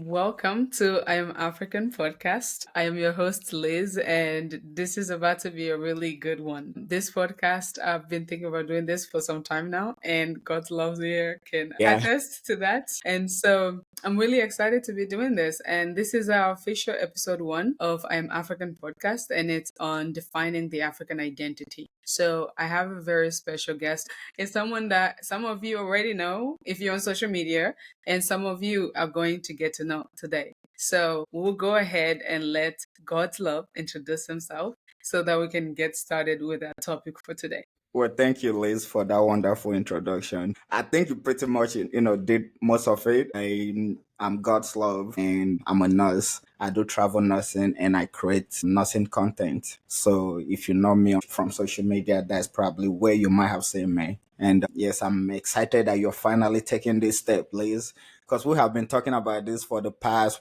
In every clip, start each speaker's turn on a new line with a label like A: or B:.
A: Welcome to I Am African podcast. I am your host, Liz, and this is about to be a really good one. This podcast, I've been thinking about doing this for some time now, and God's love here can
B: Yeah,
A: attest to that. And so I'm really excited to be doing this. And this is our official episode 1 of I Am African podcast, and it's on defining the African identity. So I have a very special guest. It's someone that some of you already know if you're on social media, and some of you are going to get to know today. So we'll go ahead and let God's love introduce himself so that we can get started with our topic for today.
B: well, thank you, Liz, for that wonderful introduction. I think you pretty much, did most of it. I'm God's love, and I'm a nurse. I do travel nursing, and I create nursing content. So if you know me from social media, that's probably where you might have seen me. And yes, I'm excited that you're finally taking this step, Liz, because we have been talking about this for the past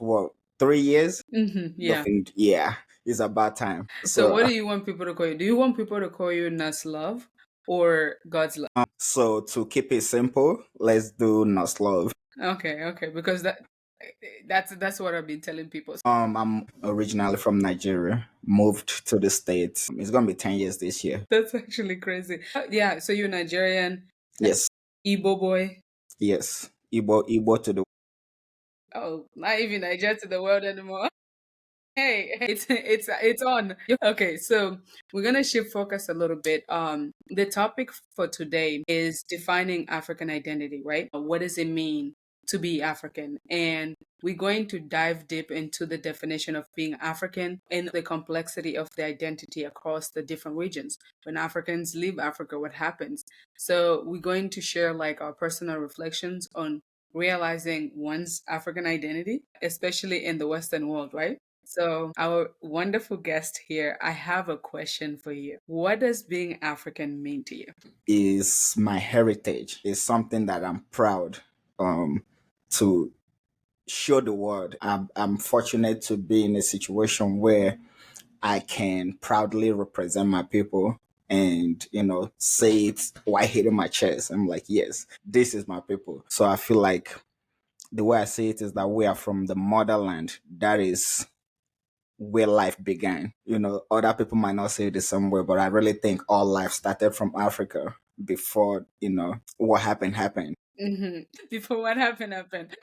B: 3 years.
A: Yeah.
B: And yeah, it's about time.
A: So
B: So
A: what do you want people to call you? Do you want people to call you Nas Love or God's love?
B: So to keep it simple, let's do Nas Love.
A: Okay, because that's what I've been telling people.
B: I'm originally from Nigeria, moved to the States. It's gonna be 10 years this year.
A: That's actually crazy. Yeah, so you're Nigerian,
B: Yes,
A: Igbo boy.
B: yes. Igbo to the
A: Oh, not even Niger to the world anymore. Hey, it's on. Okay, so we're gonna shift focus a little bit. The topic for today is defining African identity, right? What does it mean to be African? And we're going to dive deep into the definition of being African and the complexity of the identity across the different regions. When Africans leave Africa, what happens? So we're going to share like our personal reflections on realizing one's African identity, especially in the Western world, right? So, our wonderful guest here, I have a question for you. What does being African mean to you?
B: is my heritage. It's something that I'm proud to show the world. I'm fortunate to be in a situation where I can proudly represent my people and say it while hitting my chest. I'm like, yes, this is my people. So I feel like the way I see it is that we are from the motherland. That is where life began. Other people might not say it the same way, but I really think all life started from Africa before, what happened.
A: Before what happened.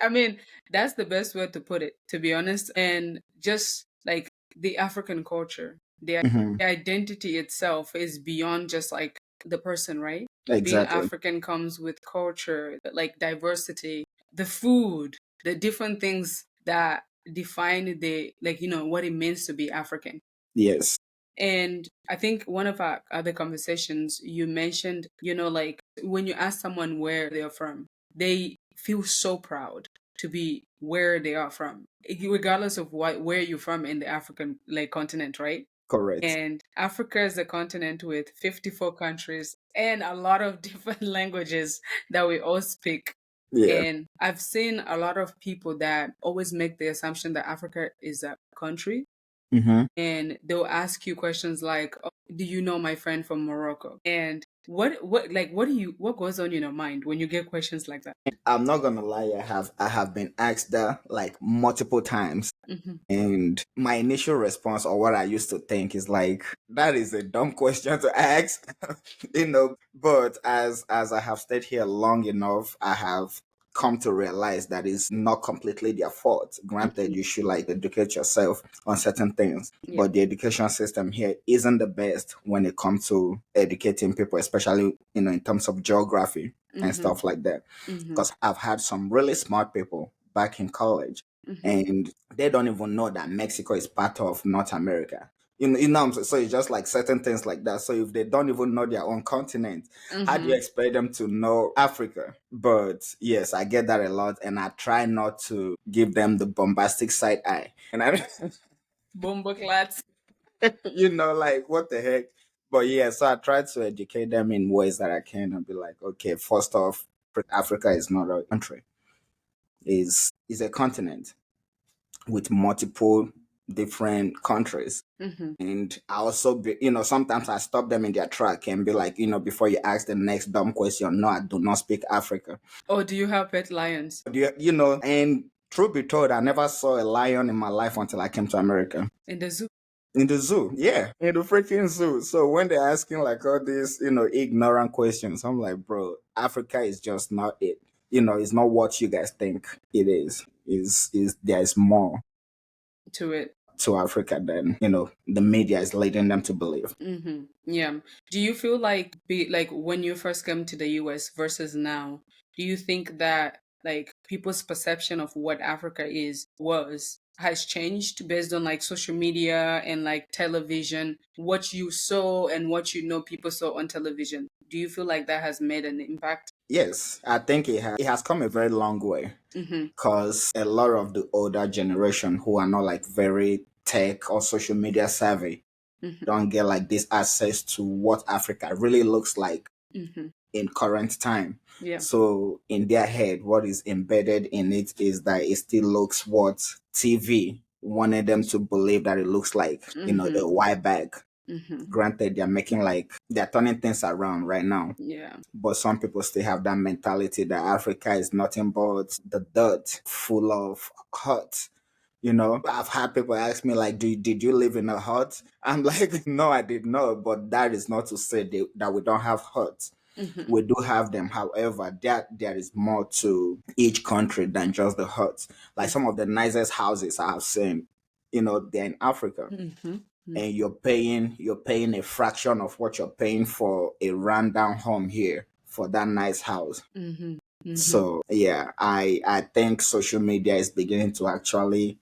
A: I mean, that's the best way to put it, to be honest. And just like the African culture,
B: Hmm.
A: the identity itself is beyond just like the person, right? Being
B: Exactly.
A: African comes with culture, like diversity, the food, the different things that define the, like, what it means to be African.
B: Yes.
A: And I think one of our other conversations, you mentioned, like when you ask someone where they're from, they feel so proud to be where they are from, regardless of where you're from in the African like continent, right?
B: Correct.
A: And Africa is a continent with 54 countries and a lot of different languages that we all speak.
B: Yeah.
A: And I've seen a lot of people that always make the assumption that Africa is a country,
B: Hmm.
A: and they'll ask you questions like, oh, do you know my friend from Morocco? And what goes on in your mind when you get questions like that?
B: I'm not gonna lie, I have been asked that like multiple times.
A: Hmm.
B: And my initial response, or what I used to think, is like, that is a dumb question to ask. But as I have stayed here long enough, I have come to realize that it's not completely their fault. Granted, you should like educate yourself on certain things,
A: Yeah.
B: but the education system here isn't the best when it comes to educating people, especially in terms of geography and
A: Hmm.
B: stuff like that.
A: Hmm.
B: Because I've had some really smart people back in college,
A: Hmm.
B: and they don't even know that Mexico is part of North America. What I'm saying? So it's just like certain things like that. So if they don't even know their own continent, how do you
A: Hmm.
B: expect them to know Africa? But yes, I get that a lot, and I try not to give them the bombastic side eye. And I,
A: Bomba clats.
B: like, what the heck? But yeah, so I try to educate them in ways that I can and be like, okay, first off, Africa is not a country, is a continent with multiple different countries.
A: Hmm.
B: And I also, sometimes I stop them in their track and be like, before you ask the next dumb question, no, I do not speak Africa.
A: Or do you have pet lions?
B: And Truth be told, I never saw a lion in my life until I came to America.
A: in the zoo.
B: In the zoo, yeah, in the freaking zoo. So when they're asking like all these, ignorant questions, I'm like, bro, Africa is just not it. It's not what you guys think it is. Is there's more
A: To it.
B: to Africa than the media is leading them to believe.
A: Mm-hmm. Yeah. Do you feel like when you first came to the US versus now, do you think that like people's perception of what Africa is was has changed based on like social media and like television, what you saw and what people saw on television? Do you feel like that has made an impact?
B: Yes, I think it has come a very long way
A: Mm-hmm.
B: because a lot of the older generation who are not like very tech or social media savvy
A: Mm-hmm.
B: don't get like this access to what Africa really looks like
A: Mm-hmm.
B: in current time.
A: Yeah.
B: So in their head, what is embedded in it is that it still looks what TV wanted them to believe that it looks like,
A: Mm-hmm.
B: a white bag.
A: Mm-hmm.
B: Granted, they're turning things around right now.
A: Yeah.
B: But some people still have that mentality that Africa is nothing but the dirt full of hurt. I've had people ask me like, did you live in a hut? I'm like, no, I did not. But that is not to say that we don't have huts.
A: Mm-hmm.
B: We do have them. However, there is more to each country than just the huts. Like some of the nicest houses I have seen, they're in Africa,
A: Mm-hmm.
B: and you're paying a fraction of what you're paying for a rundown home here for that nice house.
A: Mm-hmm. Mm-hmm.
B: So yeah, I think social media is beginning to actually,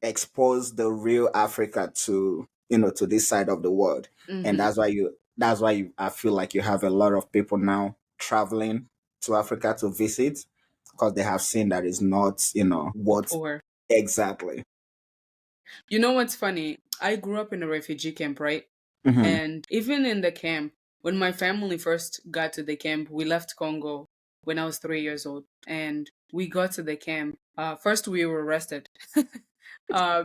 B: expose the real Africa to this side of the world. And
A: Mm-hmm.
B: that's why I feel like you have a lot of people now traveling to Africa to visit because they have seen that it's not, what
A: Poor.
B: exactly.
A: You know what's funny? I grew up in a refugee camp, right?
B: Hmm.
A: And even in the camp, when my family first got to the camp, we left Congo when I was 3 years old. And we got to the camp. First, we were arrested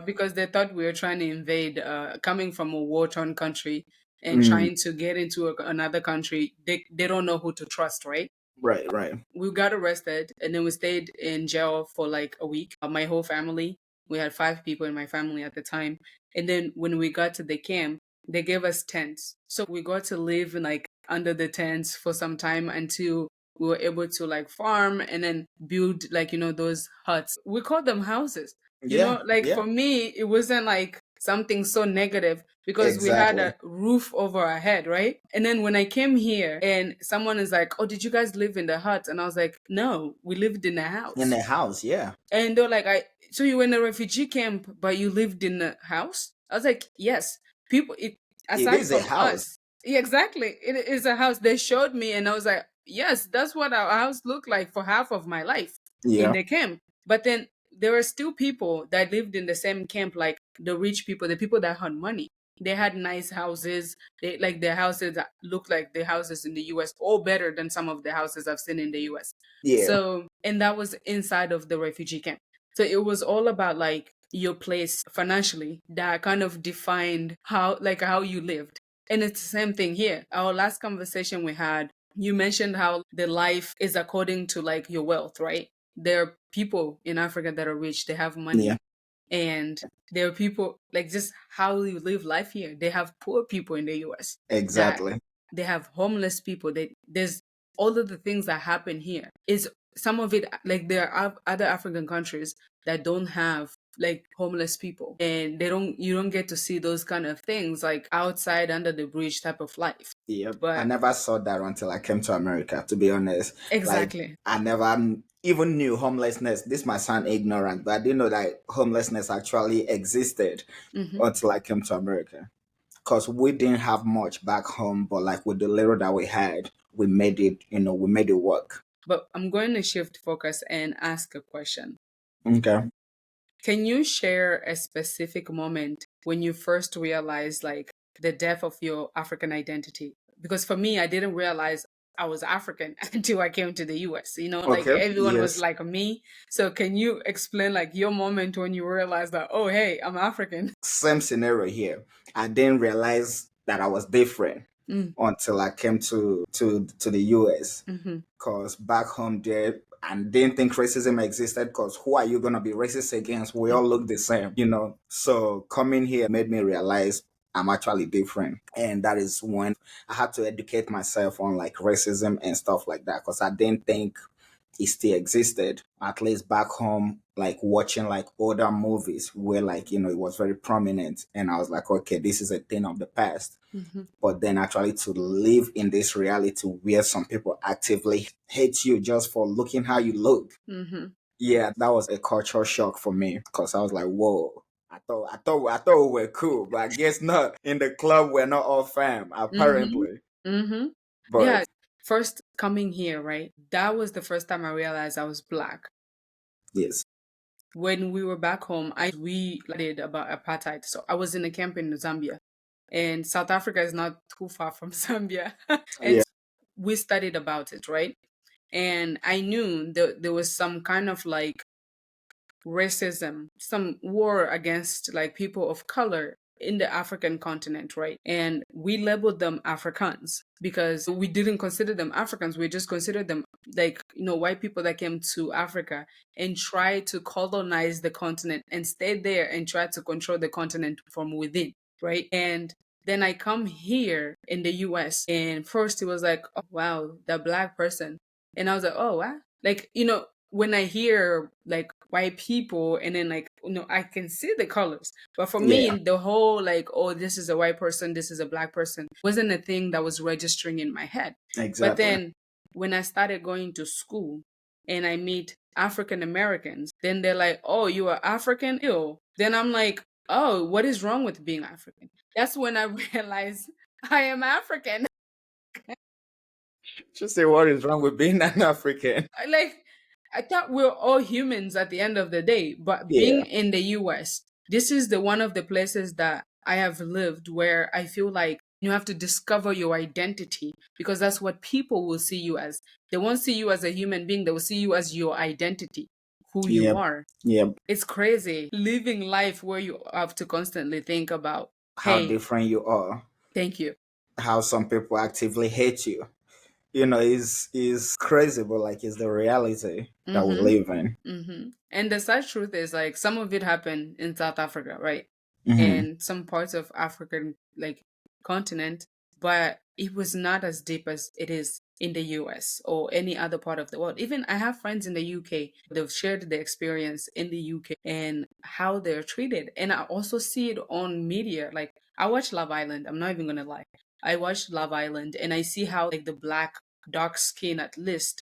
A: because they thought we were trying to invade, coming from a war torn country and
B: Mm,
A: trying to get into another country. They don't know who to trust, right?
B: right, right.
A: We got arrested and then we stayed in jail for like a week. My whole family, we had 5 people in my family at the time. And then when we got to the camp, they gave us tents. So we got to live in like under the tents for some time until we were able to like farm and then build like, those huts. We called them houses.
B: Yeah,
A: Like
B: yeah,
A: for me, it wasn't like something so negative because we had
B: exactly.
A: a roof over our head, right? And then when I came here and someone is like, "Oh, did you guys live in the hut?" And I was like, "No, we lived in a
B: In
A: house."
B: the house, yeah.
A: And they're like, so you were in a refugee camp, but you lived in a house?" I was like, "Yes."
B: It
A: Aside
B: is a
A: from
B: house.
A: us, yeah, exactly. It is a house. They showed me, and I was like, "Yes, that's what our house looked like for half of my life in
B: Yeah,
A: the camp." But then there were still people that lived in the same camp, like the rich people, the people that had money. They had nice houses. They like their houses that looked like the houses in the US, or better than some of the houses I've seen in the US.
B: yeah,
A: So, and that was inside of the refugee camp. So it was all about like your place financially that kind of defined how you lived. And it's the same thing here. Our last conversation we had, you mentioned how the life is according to like your wealth, right? There are people in Africa that are rich, they have
B: yeah,
A: money. And there are people like just how you live life here. They have poor people in the US that
B: exactly.
A: they have homeless people. There's all of the things that happen here. Is some of it like there are other African countries that don't have like homeless people and you don't get to see those kind of things like outside under the bridge type of life.
B: Yep. I
A: But
B: never saw that until I came to America, to be honest. Like,
A: exactly.
B: I never even knew homelessness. This might sound ignorant, but I didn't know that homelessness actually existed
A: Hmm.
B: until I came to America. Because we didn't have much back home, but like with the little that we had, we made it work.
A: But I'm going to shift focus and ask a question.
B: Okay.
A: Can you share a specific moment when you first realized like the depth of your African identity? Because for me, I didn't realize I was African until I came to the US. Like
B: Okay.
A: everyone was
B: Yes.
A: like me. So can you explain like your moment when you realized that, oh, hey, I'm African?
B: Same scenario here. I didn't realize that I was different
A: Mm,
B: until I came to the US.
A: hmm.
B: Cause back home there, and didn't think racism existed because who are you going to be racist against? We all look the same, you know? So coming here made me realize I'm actually different. And that is when I had to educate myself on like racism and stuff like that because I didn't think it still existed, at least back home, like watching like older movies where like, you know, it was very prominent. And I was like, okay, this is a thing of the past.
A: Mm-hmm.
B: But then actually to live in this reality where some people actively hate you just for looking how you look.
A: Mm-hmm.
B: Yeah, that was a cultural shock for me because I was like, whoa. I thought we were cool, but I guess not. In the club, we're not all fam,
A: Mm-hmm.
B: apparently.
A: Mm-hmm.
B: But
A: Yeah. First coming here, right? That was the first time I realized I was black.
B: yes,
A: When we were back home, we did about apartheid. So I was in a camp in Zambia, and South Africa is not too far from Zambia. And
B: yeah,
A: we studied about it, right? And I knew that there was some kind of like racism, some war against like people of color in the African continent, right? And we labeled them Africans because we didn't consider them Africans. We just considered them like, white people that came to Africa and tried to colonize the continent and stayed there and tried to control the continent from within, right? And then I come here in the US, and first it was like, oh, wow, the black person. And I was like, oh, what? Like, when I hear like white people and then like, I can see the colors. But for
B: yeah,
A: me, the whole like, oh, this is a white person, this is a black person wasn't a thing that was registering in my head. But
B: exactly.
A: then when I started going to school and I meet African Americans, then they're like, oh, you are African? Ew. Then I'm like, oh, what is wrong with being African? That's when I realized I am African.
B: Just say what is wrong with being an African?
A: Like, I thought we're all humans at the end of the day, but being
B: Yeah,
A: in the US, this is the one of the places that I have lived where I feel like you have to discover your identity, because that's what people will see you as. They won't see you as a human being, they will see you as your identity, who you
B: yep,
A: are.
B: yep.
A: It's crazy living life where you have to constantly think about,
B: How
A: hey,
B: different you are,
A: thank you.
B: how some people actively hate you. You know, is crazy, but like it's the reality that we
A: Mm-hmm.
B: live in.
A: And the sad truth is, like, some of it happened in South Africa, right?
B: Hmm.
A: And some parts of African like continent, but it was not as deep as it is in the US or any other part of the world. Even I have friends in the UK, they've shared their experience in the UK and how they're treated. And I also see it on media. Like, I watch Love Island, I'm not even gonna lie. I watch Love Island and I see how like the black dark skin at least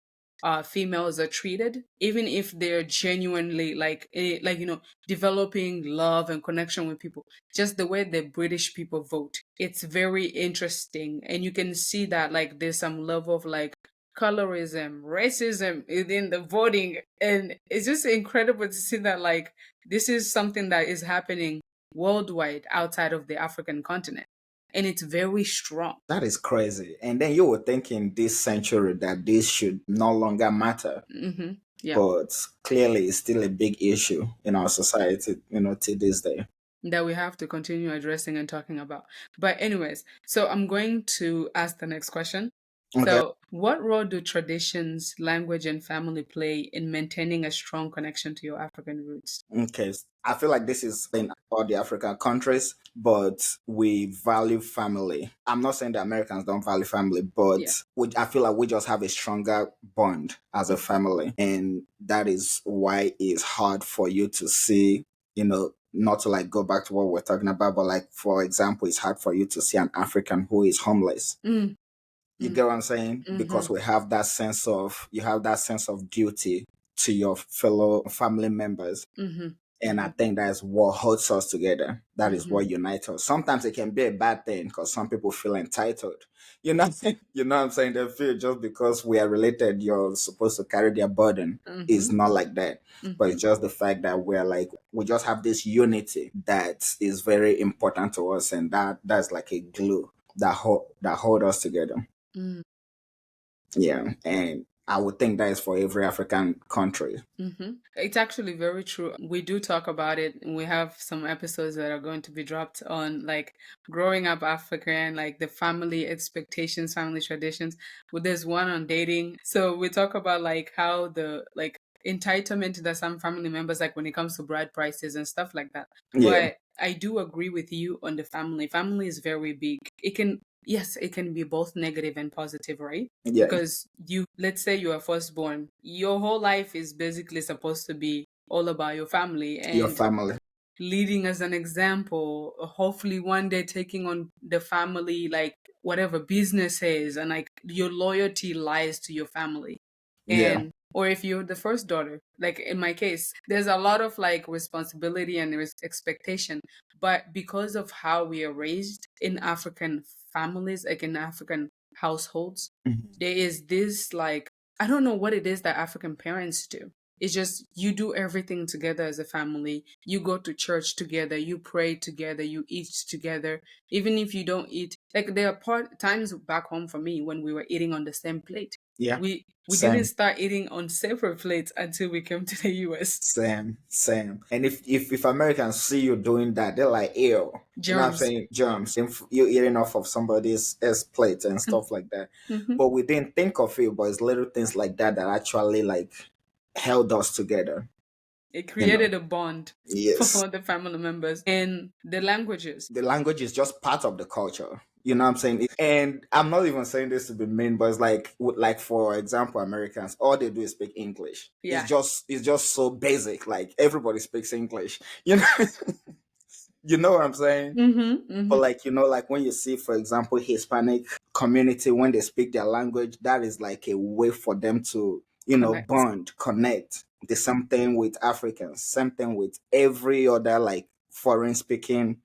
A: females are treated, even if they're genuinely like developing love and connection with people. Just the way the British people vote, it's very interesting, and you can see that like there's some level of like colorism, racism within the voting, and it's just incredible to see that like this is something that is happening worldwide outside of the African continent, and it's very strong.
B: That is crazy. And then you would think in this century that this should no longer matter,
A: Yeah.
B: but clearly it's still a big issue in our society, you know, to this day.
A: That we have to continue addressing and talking about. But anyways, so I'm going to ask the next question.
B: Okay.
A: So, what role do traditions, language, and family play in maintaining a strong connection to your African roots?
B: Okay. I feel like this is in all the African countries, but we value family. I'm not saying the Americans don't value family, but
A: Yeah.
B: I feel like we just have a stronger bond as a family. And that is why it's hard for you to see, you know, not to like go back to what we're talking about, but like, for example, it's hard for you to see an African who is homeless.
A: Mm,
B: You
A: mm,
B: get what I'm saying?
A: mm-hmm,
B: Because you have that sense of duty to your fellow family members.
A: mm-hmm,
B: And I
A: mm-hmm,
B: think that's what holds us together. That is
A: mm-hmm,
B: what unites us. Sometimes it can be a bad thing because some people feel entitled. You know, you know what I'm saying? They feel just because we are related, you're supposed to carry their burden.
A: mm-hmm,
B: It's not like that. But
A: mm-hmm,
B: it's just the fact that we're like, we just have this unity that is very important to us. And that's like a glue that hold us together.
A: mm,
B: Yeah. And I would think that is for every African country.
A: It's actually very true. We do talk about it, and we have some episodes that are going to be dropped on like growing up African, like the family expectations, family traditions. Well, there's one on dating. So we talk about like how the like entitlement that some family members like when it comes to bride prices and stuff like that.
B: Yeah,
A: But I do agree with you on the family. Family is very big. It can yes, it can be both negative and positive, right?
B: yeah,
A: Because you, let's say you are firstborn, your whole life is basically supposed to be all about your family
B: your
A: and
B: family.
A: leading as an example, hopefully one day taking on the family, like whatever business is, and like your loyalty lies to your family.
B: Yeah.
A: And or if you're the first daughter, like in my case, there's a lot of like responsibility and expectation. But because of how we are raised in African families, like in African households,
B: Mhm.
A: there is this like, I don't know what it is that African parents do. It's just you do everything together as a family. You go to church together, you pray together, you eat together. Even if you don't eat, like there are times back home for me when we were eating on the same plate.
B: Yeah.
A: We didn't
B: Same.
A: start eating on separate plates until we came to the US.
B: Same, same. And if Americans see you doing that, they're like, ew. You know what I'm
A: Germs.
B: saying? Germs. If you're eating off of somebody's plate and stuff like that.
A: Hmm.
B: But we didn't think of it, but it's little things like that that actually like held us together.
A: It
B: You know.
A: created a bond
B: Yes.
A: for the family members and the languages.
B: The language is just part of the culture. You know what I'm saying? And I'm not even saying this to be mean, but it's like like for example, Americans, all they do is speak English.
A: Yeah.
B: It's just so basic. Like everybody speaks English. You know, you know what I'm saying?
A: Mm-hmm.
B: But
A: Mm-hmm.
B: like like when you see, for example, Hispanic community when they speak their language, that is like a way for them to
A: Connect.
B: bond, connect. The same thing with Africans, same thing with every other like foreign speaking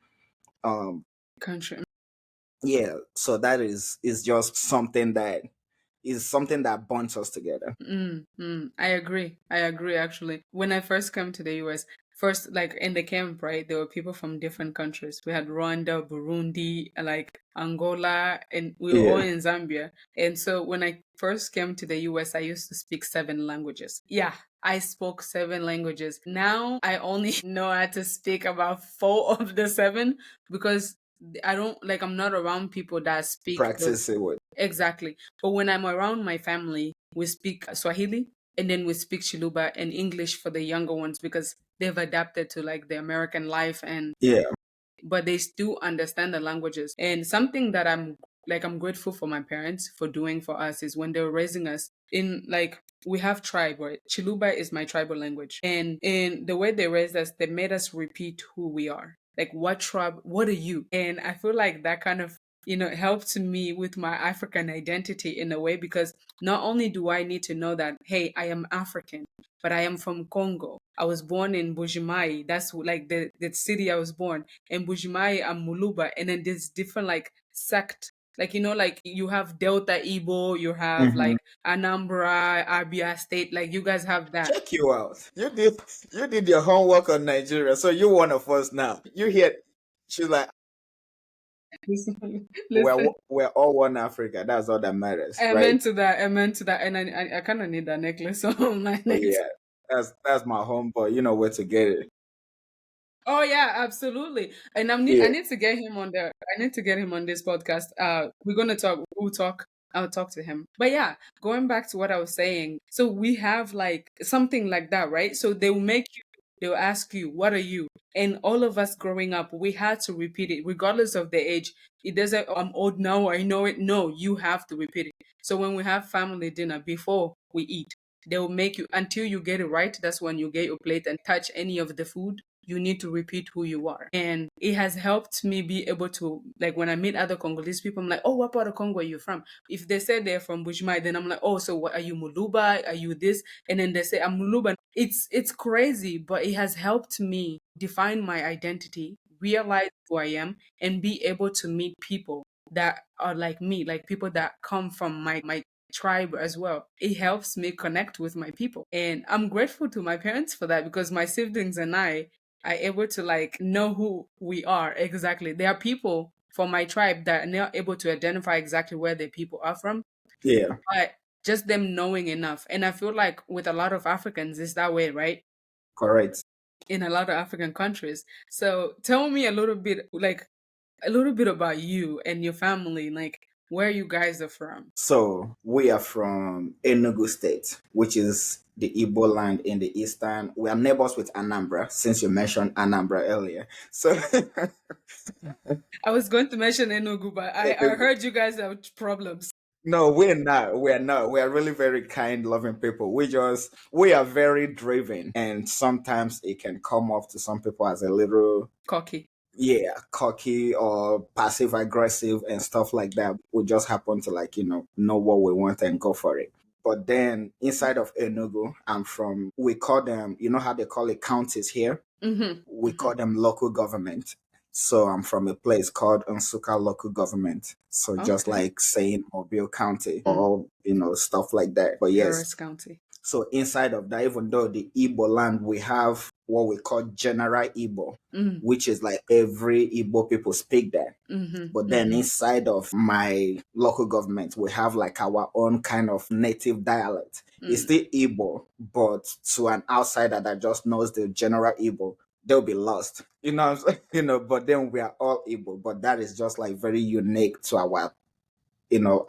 B: um
A: Country.
B: yeah. So that is just something that bonds us together.
A: I agree. I agree, actually. When I first came to the US, first, like in the camp, right, there were people from different countries. We had Rwanda, Burundi, like Angola, and we were all
B: Yeah.
A: in Zambia. And so when I first came to the US, I used to speak 7 languages. Yeah, I spoke 7 languages. Now I only know how to speak about 4 of the 7 because I don't like, I'm not around people that speak those.
B: Practice it with.
A: Exactly. But when I'm around my family, we speak Swahili and then we speak Chiluba and English for the younger ones because they've adapted to like the American life, and
B: Yeah.
A: but they still understand the languages. And something that I'm grateful for my parents for doing for us is when they were raising us in like, we have tribe, right? Chiluba is my tribal language. And in the way they raised us, they made us repeat who we are. Like, what tribe, what are you? And I feel like that kind of, helped me with my African identity in a way, because not only do I need to know that, hey, I am African, but I am from Congo. I was born in Bujimai. That's like the city I was born. In Bujimai and Muluba. And then there's different like sect. Like, like you have Delta Igbo, you have
B: Hmm.
A: like Anambra, Abia State. Like you guys have that.
B: Check you out. You did your homework on Nigeria, so you're one of us now. You hear? She's like,
A: Listen,
B: we're all one Africa. That's all that matters, right?
A: amen to that, amen to that. And I kind of need that necklace on my
B: Oh
A: neck.
B: yeah, that's my homeboy. You know where to get it.
A: Oh yeah, absolutely. And I
B: Yeah.
A: need to get him on the I need to get him on this podcast. We're gonna talk. We'll talk. I'll talk to him. But yeah, going back to what I was saying. So we have like something like that, right? So they'll ask you, what are you? And all of us growing up, we had to repeat it, regardless of the age. It doesn't, "Oh, I'm old now, I know it." No, you have to repeat it. So when we have family dinner before we eat, they'll make you until you get it right. That's when you get your plate and touch any of the food. You need to repeat who you are. And it has helped me be able to, like, when I meet other Congolese people, I'm like, oh, what part of Congo are you from? If they say they're from Bushmai, then I'm like, oh, so what are you, Muluba? Are you this? And then they say I'm Muluba. It's crazy, but it has helped me define my identity, realize who I am, and be able to meet people that are like me, like people that come from my tribe as well. It helps me connect with my people. And I'm grateful to my parents for that, because my siblings and I are able to like know who we are exactly. There are people from my tribe that are not able to identify exactly where their people are from,
B: Yeah.
A: but just them knowing enough. And I feel like with a lot of Africans, it's that way, right?
B: Correct.
A: In a lot of African countries. So tell me a little bit, like a little bit about you and your family, like where you guys are from.
B: So we are from Enugu State, which is the Igbo land in the eastern. We are neighbors with Anambra, since you mentioned Anambra earlier. So
A: I was going to mention Enugu, but I heard you guys have problems.
B: no, we're not. We're not. We are really very kind, loving people. We are very driven, and sometimes it can come off to some people as a little,
A: Cocky.
B: yeah, cocky or passive aggressive and stuff like that. We just happen to, like, know what we want and go for it. But then inside of Enugu, I'm from, we call them, you know how they call it counties here?
A: Mm-hmm.
B: We
A: Mm-hmm.
B: call them local government. So I'm from a place called Nsukka local government. So just
A: Okay.
B: like saying Mobile County
A: Mm.
B: or, stuff like that. But yes,
A: Harris County.
B: so inside of that, even though the Igbo land, we have what we call General Igbo,
A: Mm.
B: which is like every Igbo people speak that.
A: Mm-hmm.
B: But then
A: Mm-hmm.
B: inside of my local government, we have like our own kind of native dialect. It's
A: Mm.
B: still Igbo, but to an outsider that just knows the general Igbo, they'll be lost. You know what I'm saying? But then we are all Igbo, but that is just like very unique to our,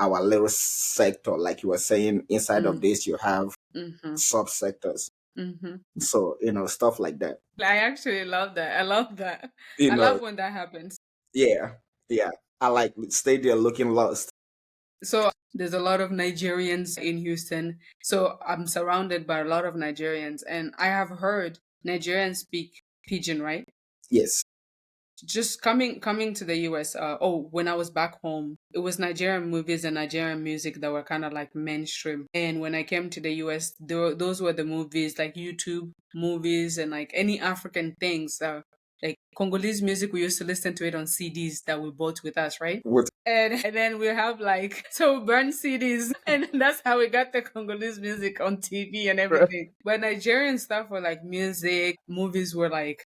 B: our little sector. Like you were saying, inside of
A: Mm.
B: this, you have
A: Mm-hmm.
B: subsectors.
A: Mm-hmm.
B: So, stuff like that.
A: I actually love that. I love that.
B: You
A: I
B: know,
A: love when that happens.
B: yeah, yeah. I like stay there looking lost.
A: So there's a lot of Nigerians in Houston. So I'm surrounded by a lot of Nigerians, and I have heard Nigerians speak pidgin, right?
B: Yes.
A: Just coming to the US. When I was back home, it was Nigerian movies and Nigerian music that were kind of like mainstream. And when I came to the US, those were the movies, like YouTube movies and like any African things. Like Congolese music, we used to listen to it on CDs that we bought with us, right?
B: With
A: And then we have like so burn CDs, and that's how we got the Congolese music on TV and everything. But Nigerian stuff were like music, movies were like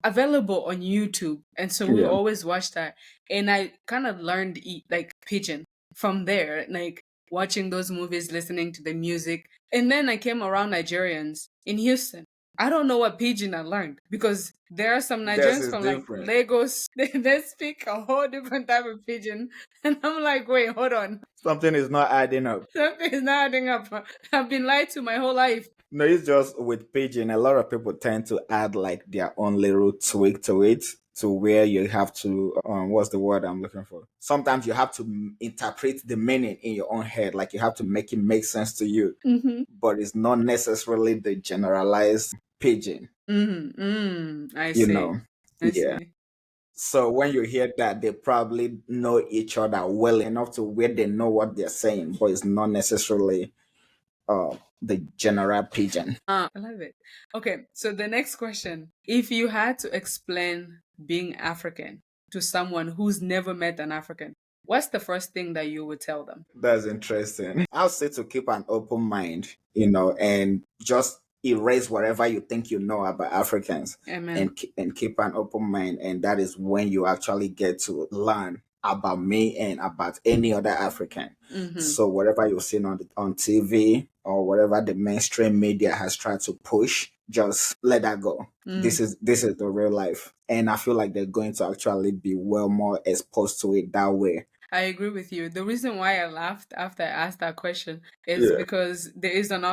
A: available on YouTube, and so we
B: yeah.
A: always watch that. And I kind of learned like pidgin from there, like watching those movies, listening to the music, and then I came around Nigerians in Houston. I don't know what pidgin I learned because there are some
B: Theirs
A: Nigerians
B: is
A: from like
B: different.
A: Lagos. They speak a whole different type of pidgin, and I'm like, wait, hold on,
B: Something is not adding up.
A: something is not adding up. I've been lied to my whole life.
B: No, it's just with pidgin, a lot of people tend to add like their own little tweak to it, to where you have to, what's the word I'm looking for? Sometimes you have to interpret the meaning in your own head, like you have to make it make sense to you,
A: Mm-hmm.
B: but it's not necessarily the generalized pidgin,
A: Mm-hmm. I
B: you
A: see.
B: know?
A: I
B: Yeah.
A: see.
B: So when you hear that, they probably know each other well enough to where they know what they're saying, but it's not necessarily the general pigeon.
A: I love it. Okay, so the next question. If you had to explain being African to someone who's never met an African, what's the first thing that you would tell them?
B: That's interesting. I'll say to keep an open mind, and just erase whatever you think you know about Africans,
A: Amen.
B: and keep an open mind, and that is when you actually get to learn about me and about any other African.
A: Mm-hmm.
B: So whatever you've seen on TV or whatever the mainstream media has tried to push, just let that go.
A: Mm.
B: This is the real life, and I feel like they're going to actually be well more exposed to it that way.
A: I agree with you. The reason why I laughed after I asked that question is
B: Yeah.
A: because there is an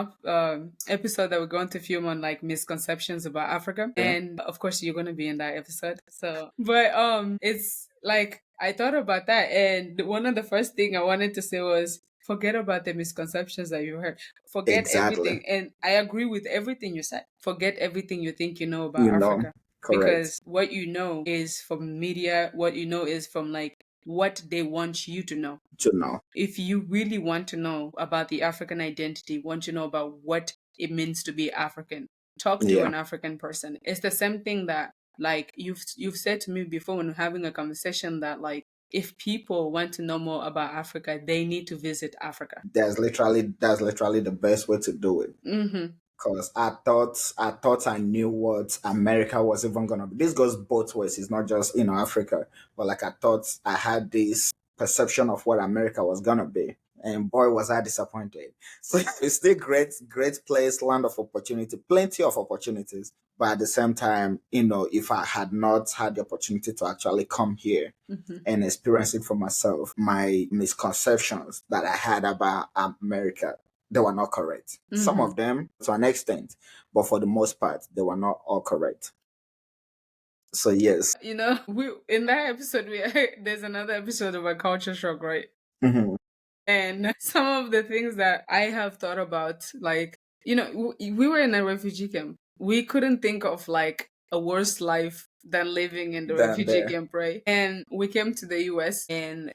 A: episode that we're going to film on like misconceptions about Africa,
B: Yeah.
A: and of course you're going to be in that episode. So, but it's like I thought about that, and one of the first thing I wanted to say was forget about the misconceptions that you heard. Forget
B: Exactly.
A: everything, and I agree with everything you said. Forget everything you think you know about
B: You know,
A: Africa
B: correct.
A: because what you know is from media, what you know is from like what they want you to know.
B: To know.
A: If you really want to know about the African identity, want to know about what it means to be African, talk to
B: Yeah,
A: an African person. It's the same thing that like you've said to me before when having a conversation that like if people want to know more about Africa, they need to visit Africa.
B: that's literally the best way to do it.
A: Mm-hmm.
B: Because I thought I knew what America was even gonna be. This goes both ways. It's not just Africa, but like I thought I had this perception of what America was gonna be. and boy was I disappointed. So it's still great place, land of opportunity, plenty of opportunities. But at the same time, if I had not had the opportunity to actually come here and experience it for myself, my misconceptions that I had about America, they were not correct. Some of them to an extent, but for the most part, they were not all correct. So yes.
A: We in that episode we there's another episode of a culture shock, right?
B: Mhm.
A: And some of the things that I have thought about, like, we were in a refugee camp. We couldn't think of like a worse life than living in the
B: Than
A: refugee
B: there.
A: camp, right? And we came to the US, and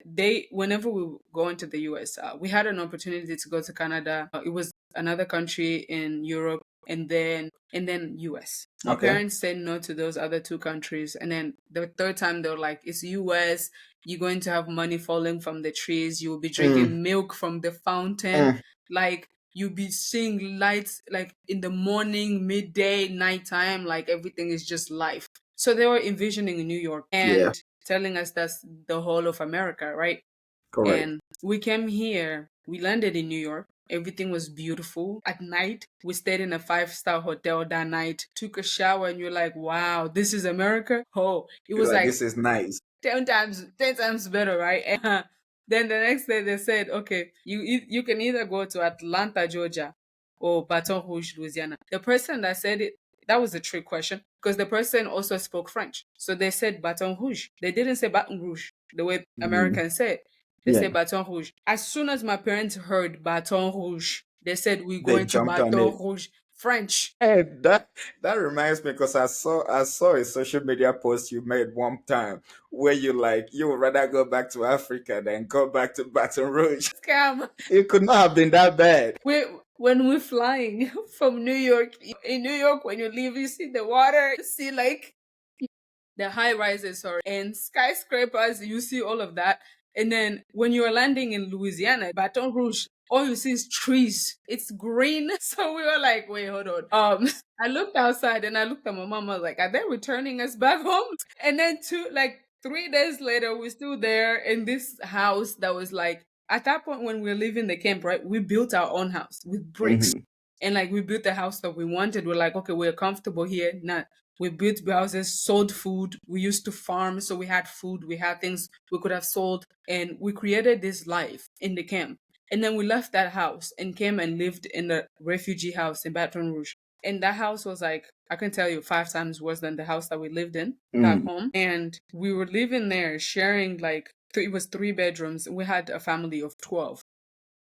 A: whenever we go into the US, we had an opportunity to go to Canada. It was another country in Europe, and then US. My
B: Okay.
A: parents said no to those other two countries. And then the third time they were like, it's US, you're going to have money falling from the trees. You will be
B: Mm,
A: drinking milk from the fountain.
B: mm,
A: Like, you'll be seeing lights like in the morning, midday, nighttime. Like, everything is just life. So they were envisioning New York
B: yeah,
A: and telling us that's the whole of America, right?
B: correct.
A: And we came here, we landed in New York. Everything was beautiful. At night, we stayed in a five-star hotel that night, took a shower, and you're like, wow, this is America? Oh, it
B: You're
A: was
B: like,
A: like
B: this is nice.
A: 10 times better, right? And then the next day they said, okay, you can either go to Atlanta, Georgia, or Baton Rouge, Louisiana. The person that said it, that was a trick question because the person also spoke French. So they said Baton Rouge. They didn't say Baton Rouge the way
B: Mm,
A: Americans say it. They
B: yeah,
A: say Baton Rouge. As soon as my parents heard Baton Rouge, they said, we're
B: they
A: going to
B: jumped on
A: Baton
B: it.
A: Rouge. French.
B: And that reminds me because I saw a social media post you made one time where you would rather go back to Africa than go back to Baton Rouge.
A: Scam.
B: It could not have been that bad.
A: When we're flying from New York, in New York, when you leave, you see the water, you see like the high rises, sorry, and skyscrapers, you see all of that. And then when you're landing in Louisiana, Baton Rouge, all you see is trees. It's green. So we were like, wait, hold on. I looked outside and I looked at my mom. I was like, are they returning us back home? And then 3 days later, we're still there in this house that was like, at that point when we were leaving the camp, right, we built our own house with bricks.
B: Hmm.
A: And like we built the house that we wanted. We're like, okay, we're comfortable here. Now we built houses, sold food. We used to farm, so we had food. We had things we could have sold, and we created this life in the camp. And then we left that house and came and lived in the refugee house in Baton Rouge. And that house was like, I can tell you, 5 times worse than the house that we lived in back
B: Mm.
A: home. And we were living there, sharing like it was 3 bedrooms. We had a family of 12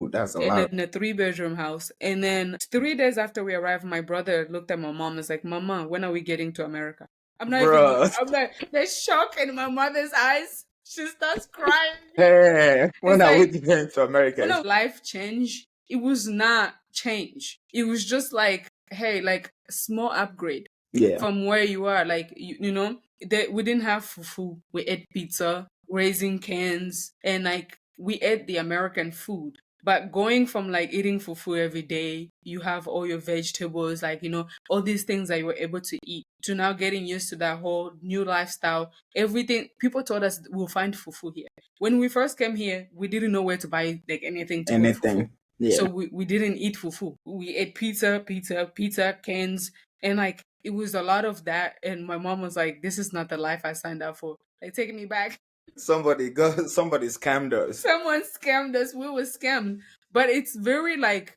B: Ooh, that's a
A: in
B: lot.
A: a 3 bedroom house. And then 3 days after we arrived, my brother looked at my mom and was like, Mama, when are we getting to America?
B: Bro.
A: I'm like, there's shock in my mother's eyes. She starts crying.
B: Hey, when
A: It's
B: are we
A: like,
B: going to
A: when
B: America?
A: a life change, it was not change. It was just like, hey, like a small upgrade
B: Yeah.
A: from where you are. Like, we didn't have fufu. We ate pizza, raising cans, and like we ate the American food. But going from like eating fufu every day, you have all your vegetables, like, all these things that you were able to eat, to now getting used to that whole new lifestyle. Everything people told us we'll find fufu here. When we first came here, we didn't know where to buy like anything to cook fufu.
B: Anything. Yeah.
A: So we didn't eat fufu. We ate pizza cans, and like it was a lot of that. And my mom was like, "This is not the life I signed up for. Like, take me back."
B: Somebody scammed us.
A: Someone scammed us. We were scammed. But it's very like,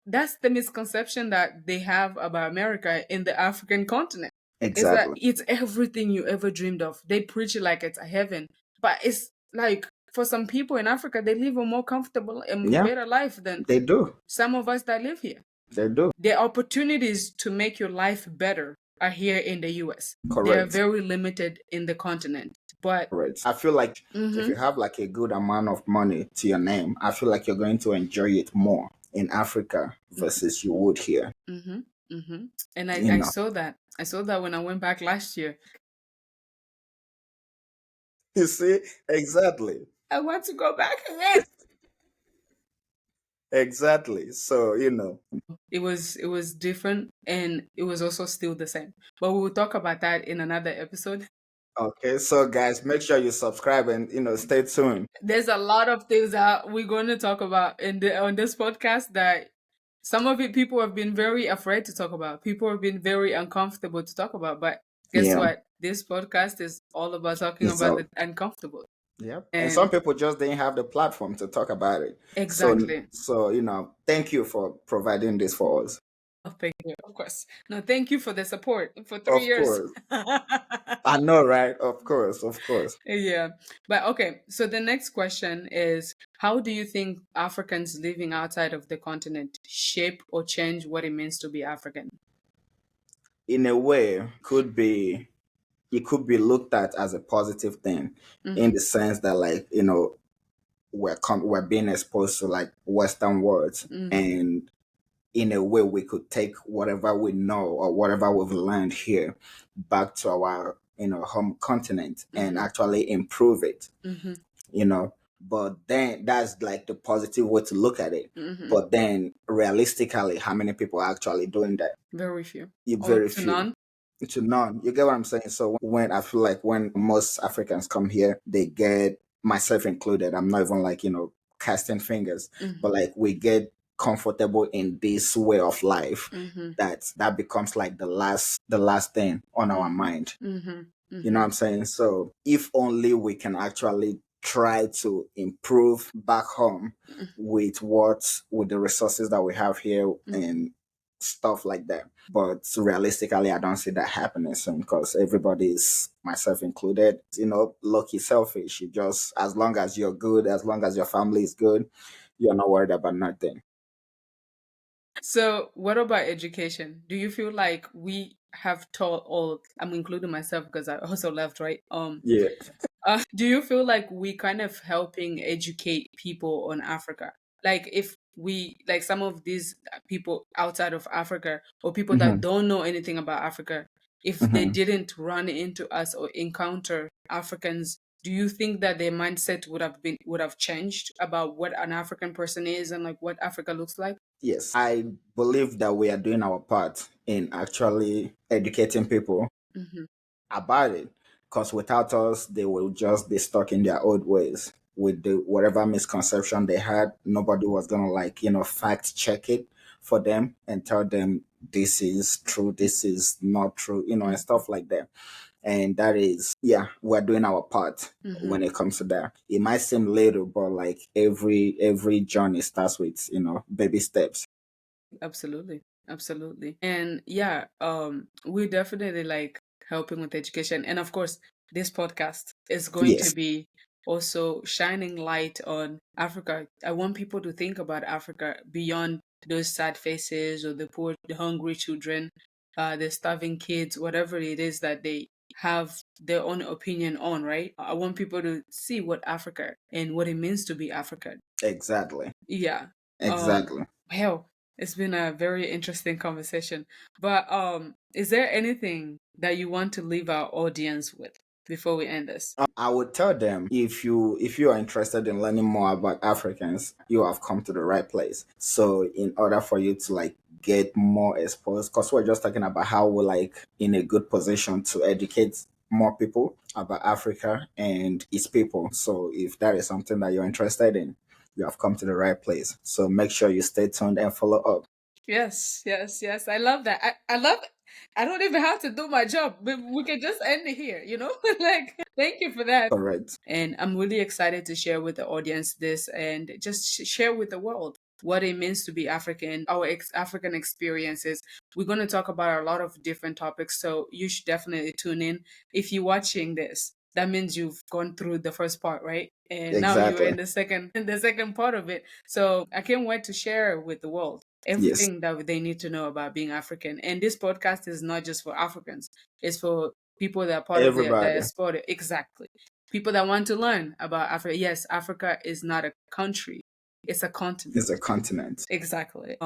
A: that's the misconception that they have about America in the African continent. Is that
B: Exactly.
A: it's everything you ever dreamed of. They preach it like it's a heaven. But it's like for some people in Africa, they live a more comfortable and
B: Yeah,
A: better life than
B: they do.
A: some of us that live here.
B: They do.
A: The opportunities to make your life better are here in the US. They are
B: Correct.
A: very limited in the continent. But
B: Correct. I feel like if you
A: mhm,
B: have like a good amount of money to your name, I feel like you're going to enjoy it more in Africa versus you would here.
A: mhm, mhm. And I,
B: You
A: I
B: know.
A: saw that. I saw that when I went back last year.
B: You see? Exactly.
A: I want to go back again.
B: Exactly. So.
A: It was different, and it was also still the same. But we will talk about that in another episode.
B: Okay, so guys, make sure you subscribe and stay tuned.
A: There's a lot of things that we're going to talk about in the on this podcast that some of it people have been very afraid to talk about. People have been very uncomfortable to talk about. But guess
B: Yeah.
A: what? This podcast is all about talking about
B: So
A: the uncomfortable.
B: yep. And some
A: And
B: people just didn't have the platform to talk about it. So
A: exactly.
B: so thank you for providing this for us.
A: Oh, thank you. Of course. No, thank you for the support for 3 years.
B: Of course. I know, right? Of course, of course.
A: Yeah. But okay, so the next question is, how do you think Africans living outside of the continent shape or change what it means to be African?
B: In a way, it could be looked at as a positive thing in
A: Mm-hmm.
B: the sense that, like, we're being exposed to like Western words,
A: Mm-hmm.
B: and in a way we could take whatever we know or whatever we've learned here back to our home continent and
A: Mm-hmm.
B: actually improve it.
A: Mm-hmm.
B: you know but then that's like the positive way to look at it.
A: Mm-hmm.
B: But then realistically, how many people are actually doing that?
A: Very few. Or
B: Very
A: to
B: few
A: none.
B: to none. You get what I'm saying? So when I feel like when most Africans come here, they get, myself included, I'm not even like, casting fingers,
A: Mm-hmm.
B: but like we get comfortable in this way of life,
A: Mm-hmm.
B: that becomes like the last thing on our mind.
A: Mm-hmm.
B: You know
A: Mm-hmm.
B: what I'm saying? So if only we can actually try to improve back home with the resources that we have here
A: Mm-hmm.
B: and stuff like that. But realistically, I don't see that happening soon because everybody's, myself included, lucky selfish. You just, as long as you're good, as long as your family is good, you're not worried about nothing.
A: So, what about education? Do you feel like we have taught all, I'm including myself because I also left, right?
B: Yeah.
A: Do you feel like we kind of helping educate people on Africa? Like if we like some of these people outside of Africa or people that
B: hmm
A: don't know anything about Africa, if they
B: hmm
A: didn't run into us or encounter Africans, do you think that their mindset would have changed about what an African person is and like what Africa looks like?
B: Yes, I believe that we are doing our part in actually educating people
A: Mm-hmm.
B: about it. Because without us, they will just be stuck in their old ways. With the whatever misconception they had, nobody was gonna, like, fact check it for them and tell them this is true, this is not true, and
A: Mm-hmm.
B: stuff like that. And that is, yeah, we're doing our part
A: Mm-hmm.
B: when it comes to that. It might seem little, but like every journey starts with baby steps.
A: Absolutely. Absolutely. And yeah, we definitely like helping with education. And of course, this podcast is going to
B: Yes,
A: be also shining light on Africa. I want people to think about Africa beyond those sad faces or the poor, the hungry children, the starving kids, whatever it is that they have their own opinion on, right? I want people to see what Africa and what it means to be African.
B: exactly.
A: Yeah. Um,
B: Exactly.
A: well, it's been a very interesting conversation. But is there anything that you want to leave our audience with before we end this?
B: I would tell them, if you are interested in learning more about Africans, you have come to the right place. So in order for you to like get more exposed, because we're just talking about how we're like in a good position to educate more people about Africa and its people. So if that is something that you're interested in, you have come to the right place. So make sure you stay tuned and follow up.
A: Yes, yes, yes. I love that. I love it. I don't even have to do my job. We can just end it here, you know? Like, thank you for that.
B: Correct.
A: And I'm really excited to share with the audience this and just share with the world what it means to be African, our African experiences. We're going to talk about a lot of different topics, so you should definitely tune in. If you're watching this, that means you've gone through the first part, right? And now you're
B: Exactly.
A: in the second part of it. So I can't wait to share with the world
B: Yes.
A: everything that they need to know about being African. And this podcast is not just for Africans; it's for people that are part of the
B: Everybody
A: diaspora. Exactly, people that want to learn about Africa. Yes, Africa is not a country; it's a continent.
B: is a continent.
A: Exactly.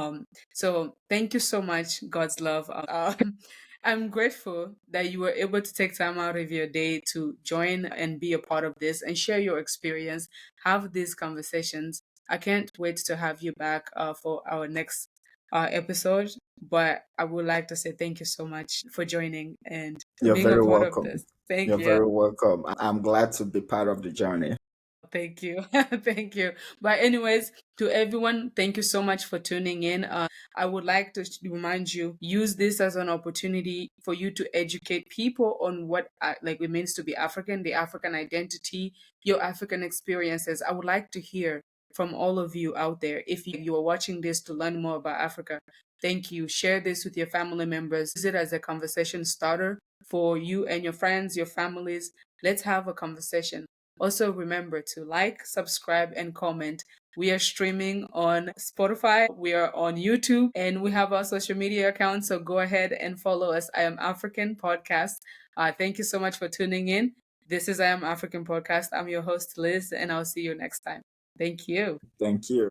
A: So thank you so much, God's love. I'm grateful that you were able to take time out of your day to join and be a part of this and share your experience, have these conversations. I can't wait to have you back for our next episode. But I would like to say thank you so much for joining and
B: You're
A: being a
B: very
A: part of
B: welcome.
A: this. Thank
B: You're
A: you.
B: very welcome. I'm glad to be part of the journey.
A: Thank you. Thank you. But anyways, to everyone, thank you so much for tuning in. I would like to remind you, use this as an opportunity for you to educate people on what like it means to be African, the African identity, your African experiences. I would like to hear from all of you out there. If you are watching this to learn more about Africa, thank you. Share this with your family members. Use it as a conversation starter for you and your friends, your families. Let's have a conversation. Also, remember to like, subscribe, and comment. We are streaming on Spotify, we are on YouTube, and we have our social media accounts. So go ahead and follow us. I Am African Podcast. Thank you so much for tuning in. This is I Am African Podcast. I'm your host, Liz, and I'll see you next time. Thank you.
B: Thank you.